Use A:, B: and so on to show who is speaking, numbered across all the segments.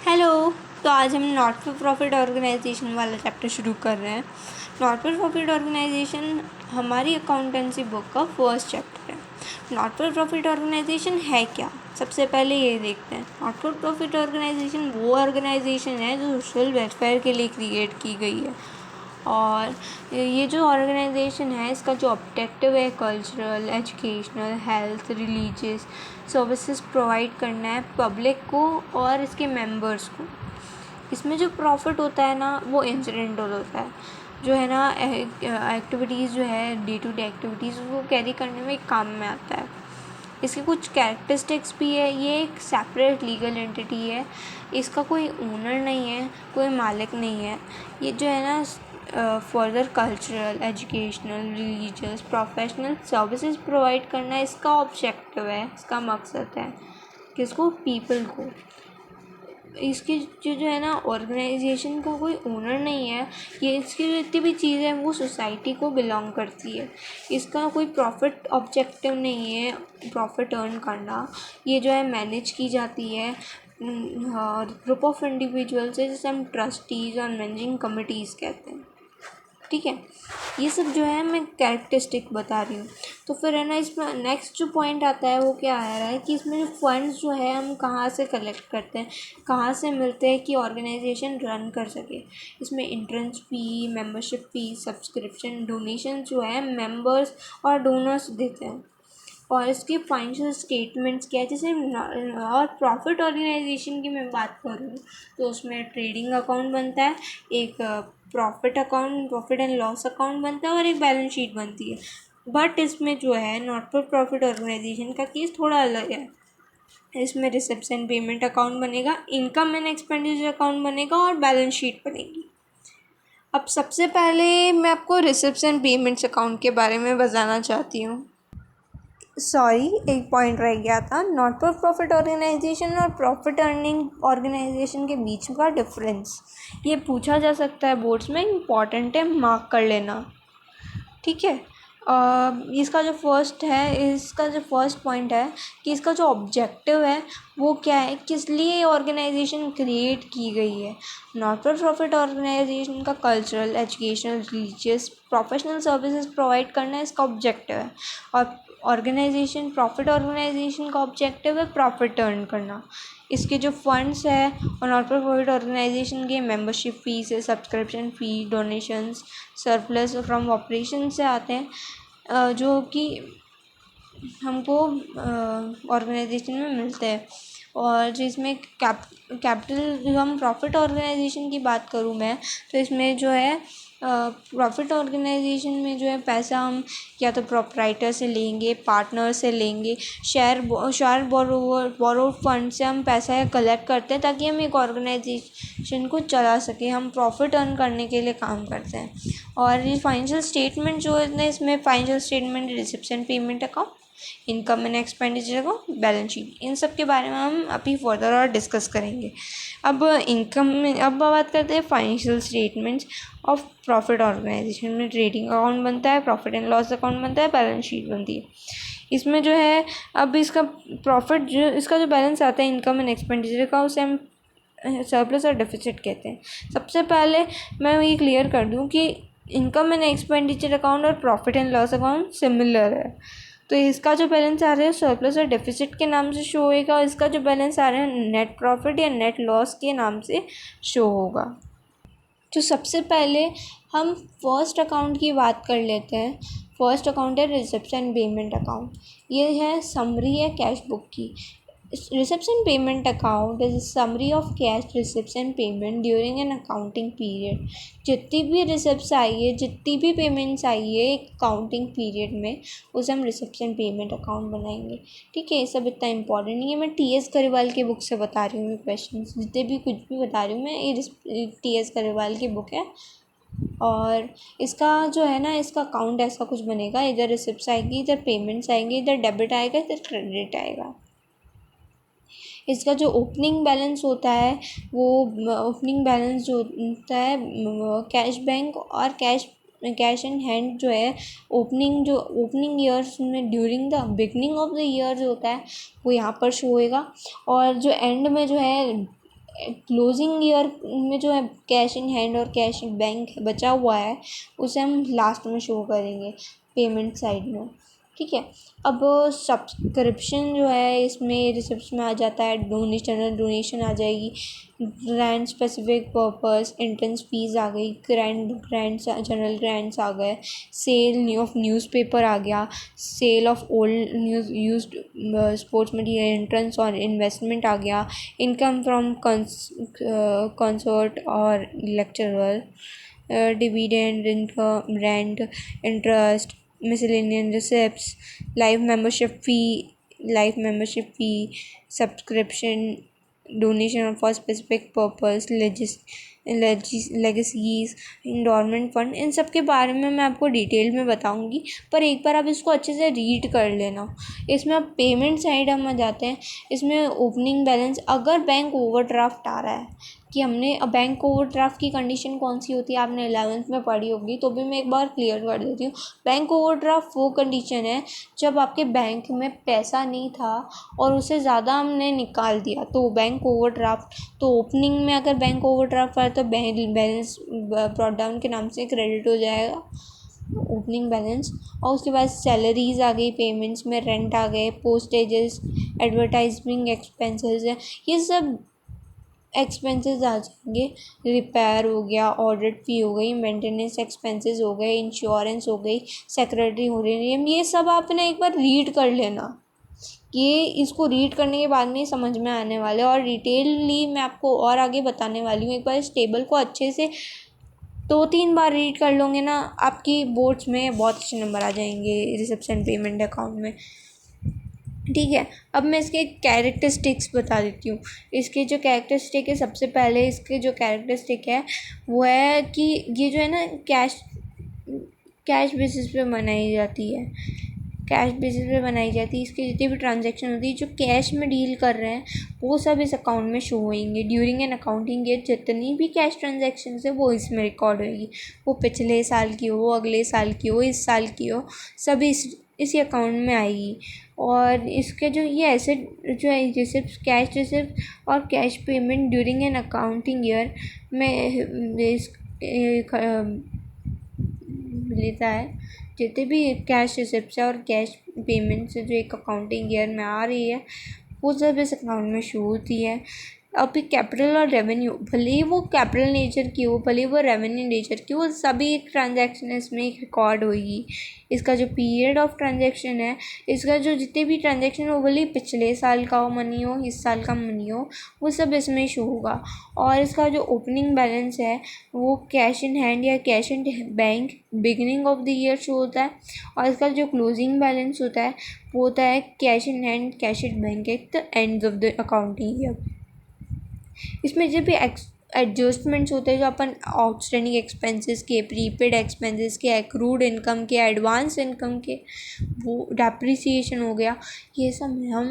A: Hello. तो आज हम नॉट फॉर प्रॉफिट ऑर्गेनाइजेशन वाला चैप्टर शुरू कर रहे हैं। नॉट फॉर प्रॉफिट ऑर्गेनाइजेशन हमारी अकाउंटेंसी बुक का फर्स्ट चैप्टर है। नॉट फॉर प्रॉफिट ऑर्गेनाइजेशन है क्या, सबसे पहले ये देखते हैं। नॉट फॉर प्रॉफिट ऑर्गेनाइजेशन वो ऑर्गेनाइजेशन है जो सोशल वेलफेयर के लिए क्रिएट की गई है। और ये जो ऑर्गेनाइजेशन है इसका जो ऑब्जेक्टिव है cultural, educational, health, religious services provide करना है पब्लिक को और इसके मेंबर्स को। इसमें जो प्रॉफिट होता है ना वो इंसिडेंटल होता है, जो है ना एक्टिविटीज़ जो है डे टू डे एक्टिविटीज़ वो कैरी करने में काम में आता है। इसके कुछ कैरेक्टरिस्टिक्स भी है। ये एक सेपरेट लीगल एंटिटी है, इसका कोई ओनर नहीं है, कोई मालिक नहीं है। ये जो है ना further cultural, educational, religious, professional services provide करना इसका ऑब्जेक्टिव है, इसका मकसद है। किसको? पीपल को। इसकी जो है ना ऑर्गेनाइजेशन का कोई ओनर नहीं है। ये इसकी जितनी भी चीज़ें हैं वो सोसाइटी को बिलोंग करती है। इसका कोई प्रॉफिट ऑब्जेक्टिव नहीं है, प्रॉफिट अर्न करना। ये जो है मैनेज की जाती है ग्रुप ऑफ इंडिविजुअल्स से, जिसे हम ट्रस्टीज़ और मैनेजिंग कमिटीज़ कहते हैं। ठीक है, ये सब जो है मैं कैरेक्टरिस्टिक बता रही हूँ। तो फिर है ना इसमें नेक्स्ट जो पॉइंट आता है वो क्या आ रहा है कि इसमें जो फंड्स जो है हम कहाँ से कलेक्ट करते हैं, कहाँ से मिलते हैं कि ऑर्गेनाइजेशन रन कर सके। इसमें एंट्रेंस फ़ी, मेंबरशिप फ़ी, सब्सक्रिप्शन, डोनेशन जो है मेंबर्स और डोनर्स देते हैं। और इसके फाइनेंशियल स्टेटमेंट्स क्या है, जैसे और प्रॉफिट ऑर्गेनाइजेशन की मैं बात करूँ तो उसमें ट्रेडिंग अकाउंट बनता है, एक profit account, profit and loss account बनता है और एक बैलेंस शीट बनती है। बट इसमें जो है नॉट फॉर प्रॉफिट ऑर्गेनाइजेशन का केस थोड़ा अलग है। इसमें रिसिप्शन पेमेंट अकाउंट बनेगा, इनकम एंड एक्सपेंडिचर अकाउंट बनेगा और बैलेंस शीट बनेगी। अब सबसे पहले मैं आपको रिसिप्शन पेमेंट्स अकाउंट के बारे में बताना चाहती हूँ। सॉरी, एक पॉइंट रह गया था। नॉट फॉर प्रॉफिट ऑर्गेनाइजेशन और प्रॉफिट अर्निंग ऑर्गेनाइजेशन के बीच का डिफरेंस ये पूछा जा सकता है बोर्ड्स में, इम्पॉर्टेंट है, मार्क कर लेना। ठीक है, इसका जो फर्स्ट पॉइंट है कि इसका जो ऑब्जेक्टिव है वो क्या है, किस लिए ऑर्गेनाइजेशन क्रिएट की गई है। नॉट फॉर प्रॉफिट ऑर्गेनाइजेशन का cultural, educational, religious, professional services provide करना इसका ऑब्जेक्टिव है। और ऑर्गेनाइजेशन, प्रॉफिट ऑर्गेनाइजेशन का ऑब्जेक्टिव है प्रॉफिट अर्न करना। इसके जो फंड्स है और नॉट फॉर प्रॉफिट ऑर्गेनाइजेशन के मेंबरशिप फीस है, subscription fee, donations, surplus from operation से आते हैं, जो कि हमको ऑर्गेनाइजेशन में मिलते हैं। और जिसमें कैपिटल, जो हम प्रॉफिट ऑर्गेनाइजेशन की बात करूँ मैं, तो इसमें जो है प्रॉफिट ऑर्गेनाइजेशन में जो है पैसा हम या तो प्रोप्राइटर से लेंगे, पार्टनर से लेंगे, शेयर बोरो फंड से हम पैसा कलेक्ट करते हैं ताकि हम एक ऑर्गेनाइजेशन को चला सकें। हम प्रॉफिट अर्न करने के लिए काम करते हैं। और ये फाइनेंशियल स्टेटमेंट जो है इसमें financial statement, reception payment account, income and expenditure account, balance sheet, इन सब के बारे में हम अभी फर्दर और डिस्कस करेंगे। अब अब बात करते हैं financial statements of profit organisation में। ट्रेडिंग अकाउंट बनता है, प्रॉफिट एंड लॉस अकाउंट बनता है, बैलेंस शीट बनती है। इसमें जो है अब इसका जो बैलेंस आता है इनकम एंड एक्सपेंडिचर का, उसे हम सरप्लस और डेफिसिट कहते हैं। सबसे पहले मैं ये क्लियर कर दूं कि इनकम एंड एक्सपेंडिचर अकाउंट और profit and loss account similar है। तो इसका जो बैलेंस आ रहा है सरप्लस और डेफिसिट के नाम से शो होएगा, और इसका जो बैलेंस आ रहा है नेट प्रॉफिट या नेट लॉस के नाम से शो होगा। तो सबसे पहले हम फर्स्ट अकाउंट की बात कर लेते हैं। फर्स्ट अकाउंट है रिसेप्शन पेमेंट अकाउंट। ये है समरी है कैश बुक की। Reception payment account is summary of cash reception payment during an accounting period. जितनी भी रिसिप्ट्स आई है, जितनी भी पेमेंट्स आई है एक अकाउंटिंग पीरियड में, उसे हम रिसेप्शन पेमेंट अकाउंट बनाएंगे। ठीक है, ये सब इतना इंपॉर्टेंट नहीं है। मैं टी.एस. गरेवाल की बुक से बता रही हूँ ये क्वेश्चन, जितने भी कुछ भी बता रही हूँ मैं, ये टी.एस. गरेवाल की बुक है। और इसका जो है ना इसका अकाउंट ऐसा कुछ बनेगा, इधर रिसिप्ट्स आएगी, इधर पेमेंट्स आएंगे, इधर डेबिट आएगा, इधर क्रेडिट आएगा। इसका जो ओपनिंग बैलेंस होता है वो ओपनिंग बैलेंस जो होता है कैश बैंक और कैश इन हैंड जो है ओपनिंग ईयर्स में during the beginning of the year जो होता है वो यहाँ पर शो होएगा। और जो एंड में जो है क्लोजिंग ईयर में जो है कैश इन हैंड और कैश इन बैंक बचा हुआ है उसे हम लास्ट में शो करेंगे पेमेंट साइड में। ठीक है। अब सब्सक्रिप्शन जो है इसमें रिसिप्ट्स में आ जाता है, डोनेशन आ जाएगी, grant specific purpose, entrance fees आ गई, ग्रैंड जनरल ग्रांट्स आ गए, सेल ऑफ न्यूज़पेपर आ गया, sale of old news used sports material, entrance और इन्वेस्टमेंट आ गया, इनकम फ्रॉम कंसर्ट और lecturer, dividend income, rent, interest, miscellaneous receipts, life membership fee, subscription, donation for specific purpose, legacies, endowment fund, इन सब के बारे में मैं आपको डिटेल में बताऊंगी, पर एक बार आप इसको अच्छे से रीड कर लेना। इसमें अब पेमेंट साइड हम आ जाते हैं। इसमें ओपनिंग बैलेंस, अगर बैंक ओवरड्राफ्ट आ रहा है कि हमने बैंक ओवरड्राफ्ट की कंडीशन कौन सी होती है आपने 11th में पढ़ी होगी, तो भी मैं एक बार क्लियर कर देती हूँ। बैंक ओवरड्राफ्ट वो कंडीशन है जब आपके बैंक में पैसा नहीं था और उससे ज़्यादा हमने निकाल दिया, तो बैंक ओवरड्राफ्ट। तो ओपनिंग में अगर बैंक ओवरड्राफ्ट आए तो बैलेंस ब्रॉट डाउन के नाम से क्रेडिट हो जाएगा, ओपनिंग बैलेंस। और उसके बाद सैलरीज आ गई, पेमेंट्स में रेंट आ गए, पोस्टेजेस, एडवर्टाइजमेंट एक्सपेंसेस है, ये सब एक्सपेंसेस आ जाएंगे। रिपेयर हो गया, ऑडिट फी हो गई, मेंटेनेंस एक्सपेंसेस हो गए, इंश्योरेंस हो गई, सेक्रेटरी हो रही है, ये सब आपने एक बार रीड कर लेना। ये इसको रीड करने के बाद में समझ में आने वाले, और डिटेलली मैं आपको और आगे बताने वाली हूँ। एक बार इस टेबल को अच्छे से 2-3 बार रीड कर लोगे ना, आपकी बोर्ड्स में बहुत अच्छे नंबर आ जाएंगे रिसेप्शन पेमेंट अकाउंट में। ठीक है। अब मैं इसके कैरेक्टरिस्टिक्स बता देती हूँ। इसके जो कैरेक्टरिस्टिक है, सबसे पहले इसके जो कैरेक्टरिस्टिक है वो है कि ये जो है ना कैश बेसिस पे बनाई जाती है, कैश बेसिस पे बनाई जाती है। इसकी जितनी भी ट्रांजैक्शन होती है जो कैश में डील कर रहे हैं वो सब इस अकाउंट में शो होंगे। ड्यूरिंग एन अकाउंटिंग ईयर जितनी भी कैश ट्रांजैक्शन है वो इसमें रिकॉर्ड होगी, वो पिछले साल की हो, अगले साल की हो, इस साल की हो, सभी इसी अकाउंट में आएगी। और इसके जो ये एसेट जो है रिसिप्ट, कैश रिसिप्ट और cash payment during an accounting year में लेता है। जितने भी कैश रिसिप्ट है और कैश पेमेंट से जो एक अकाउंटिंग ईयर में आ रही है वो सब इस अकाउंट में शो होती है। अभी कैपिटल और रेवेन्यू, भले ही वो कैपिटल नेचर की हो, भले ही वो रेवेन्यू नेचर की हो, सभी एक ट्रांजैक्शन इसमें एक रिकॉर्ड होगी। इसका जो पीरियड ऑफ ट्रांजैक्शन है, इसका जो जितने भी ट्रांजैक्शन हो, भले ही पिछले साल का हो मनी हो, इस साल का मनी हो, वो सब इसमें शो होगा। और इसका जो ओपनिंग बैलेंस है वो कैश इन हैंड या cash in bank beginning of the year show होता है। और इसका जो क्लोजिंग बैलेंस होता है वो होता है cash in hand cash in bank at the end of the accounting year. इसमें जब भी एडजस्टमेंट्स होते हैं जो अपन आउटस्टैंडिंग एक्सपेंसेस के, प्रीपेड एक्सपेंसेस के, एक्रूड इनकम के, एडवांस इनकम के, वो डेप्रिसिएशन हो गया, ये सब हम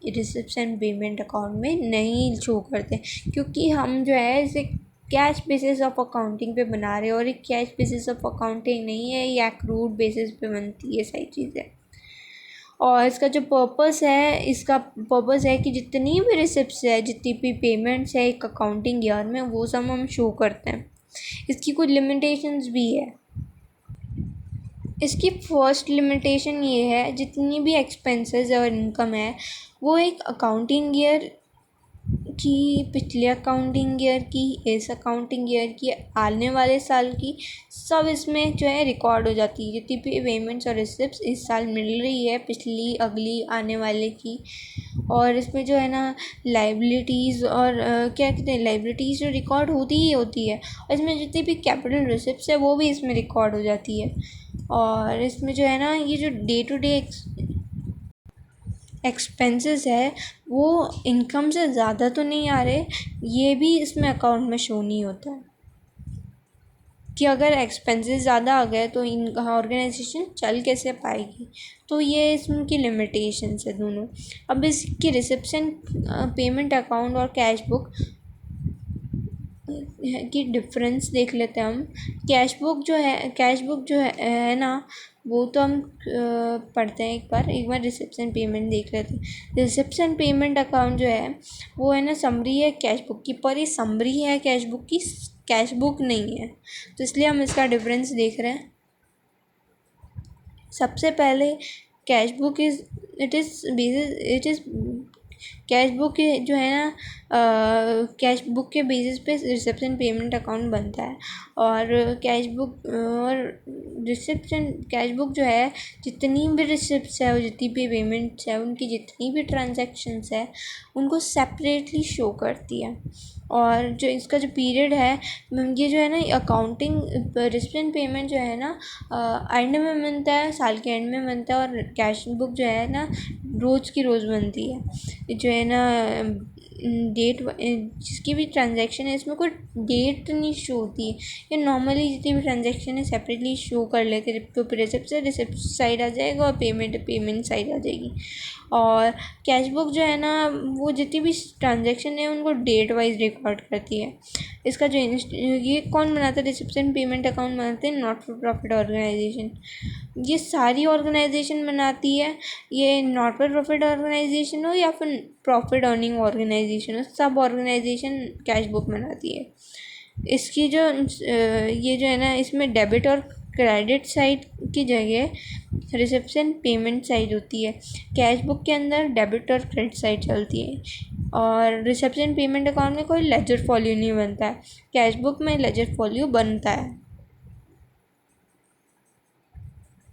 A: रिसिप्शन पेमेंट अकाउंट में नहीं शो करते, क्योंकि हम जो है इसे कैश बेसिस ऑफ अकाउंटिंग पे बना रहे हैं। और एक कैश बेसिस ऑफ अकाउंटिंग नहीं है, ये एक्रूड बेसिस पे बनती है सारी चीज़ें। और इसका जो पर्पस है, इसका पर्पस है कि जितनी भी रिसिप्ट्स है, जितनी भी पेमेंट्स है एक अकाउंटिंग ईयर में, वो सब हम शो करते हैं। इसकी कुछ लिमिटेशंस भी है। इसकी फर्स्ट लिमिटेशन ये है, जितनी भी एक्सपेंसेस और इनकम है वो एक अकाउंटिंग ईयर की, पिछले अकाउंटिंग ईयर की, इस अकाउंटिंग ईयर की, आने वाले साल की, सब इसमें जो है रिकॉर्ड हो जाती है। जितनी भी पेमेंट्स और रिसिप्ट्स इस साल मिल रही है, पिछली, अगली, आने वाले की। और इसमें जो है ना लाइबिलिटीज़ और क्या कहते हैं, लाइबिलिटीज़ जो रिकॉर्ड होती ही होती है। और इसमें जितनी भी कैपिटल रिसिप्ट्स है वो भी इसमें रिकॉर्ड हो जाती है। और इसमें जो है ना ये जो डे टू डे एक्सपेंसेस है वो इनकम से ज़्यादा तो नहीं आ रहे, ये भी इसमें अकाउंट में शो नहीं होता है कि अगर एक्सपेंसेस ज़्यादा आ गए तो इन ऑर्गेनाइजेशन चल कैसे पाएगी। तो ये इसकी लिमिटेशंस है दोनों। अब इसकी रिसेप्शन पेमेंट अकाउंट और कैश बुक की डिफरेंस देख लेते हैं हम। कैश बुक जो है ना वो तो हम पढ़ते हैं एक बार रिसेप्शन पेमेंट देख लेते हैं। रिसेप्शन पेमेंट अकाउंट जो है वो है ना समरी है कैश बुक की, पर ये समरी है कैश बुक की, कैश बुक नहीं है, तो इसलिए हम इसका डिफरेंस देख रहे हैं। सबसे पहले cash book it is cash book जो है ना कैश बुक के बेसिस पे रिसेप्शन पेमेंट अकाउंट बनता है। और कैश बुक और रिसेप्शन कैश बुक जो है जितनी भी रिसिप्ट्स है और जितनी भी पेमेंट्स है उनकी जितनी भी ट्रांजैक्शंस है उनको सेपरेटली शो करती है। और जो इसका जो पीरियड है ये जो है ना अकाउंटिंग रिसेप्शन पेमेंट जो है ना एंड में बनता है, साल के एंड में बनता है, और कैश बुक जो है ना रोज़ की रोज़ बनती है। जो है ना डेट जिसकी भी ट्रांजैक्शन है इसमें कोई डेट नहीं शो होती है। ये नॉर्मली जितनी भी ट्रांजैक्शन है सेपरेटली शो कर लेते हैं, तो रिसिप्ट साइड आ जाएगा और पेमेंट साइड आ जाएगी। और कैश बुक जो है ना वो जितनी भी ट्रांजैक्शन है उनको डेट वाइज रिकॉर्ड करती है। इसका जो ये कौन बनाता है, रिसेप्शन पेमेंट अकाउंट बनाते हैं नॉट फॉर प्रॉफिट ऑर्गेनाइजेशन। ये सारी ऑर्गेनाइजेशन बनाती है, ये नॉट फॉर प्रॉफिट ऑर्गेनाइजेशन हो या फिर प्रॉफिट अर्निंग ऑर्गेनाइजेशन हो, सब ऑर्गेनाइजेशन कैश बुक बनाती है। इसकी जो ये जो है ना इसमें डेबिट और क्रेडिट साइड की जगह रिसेप्शन पेमेंट साइड होती है। कैश बुक के अंदर डेबिट और क्रेडिट साइड चलती है। और रिसेप्शन पेमेंट अकाउंट में कोई लेजर फॉल्यू नहीं बनता है, कैश बुक में लेजर फॉल्यू बनता है।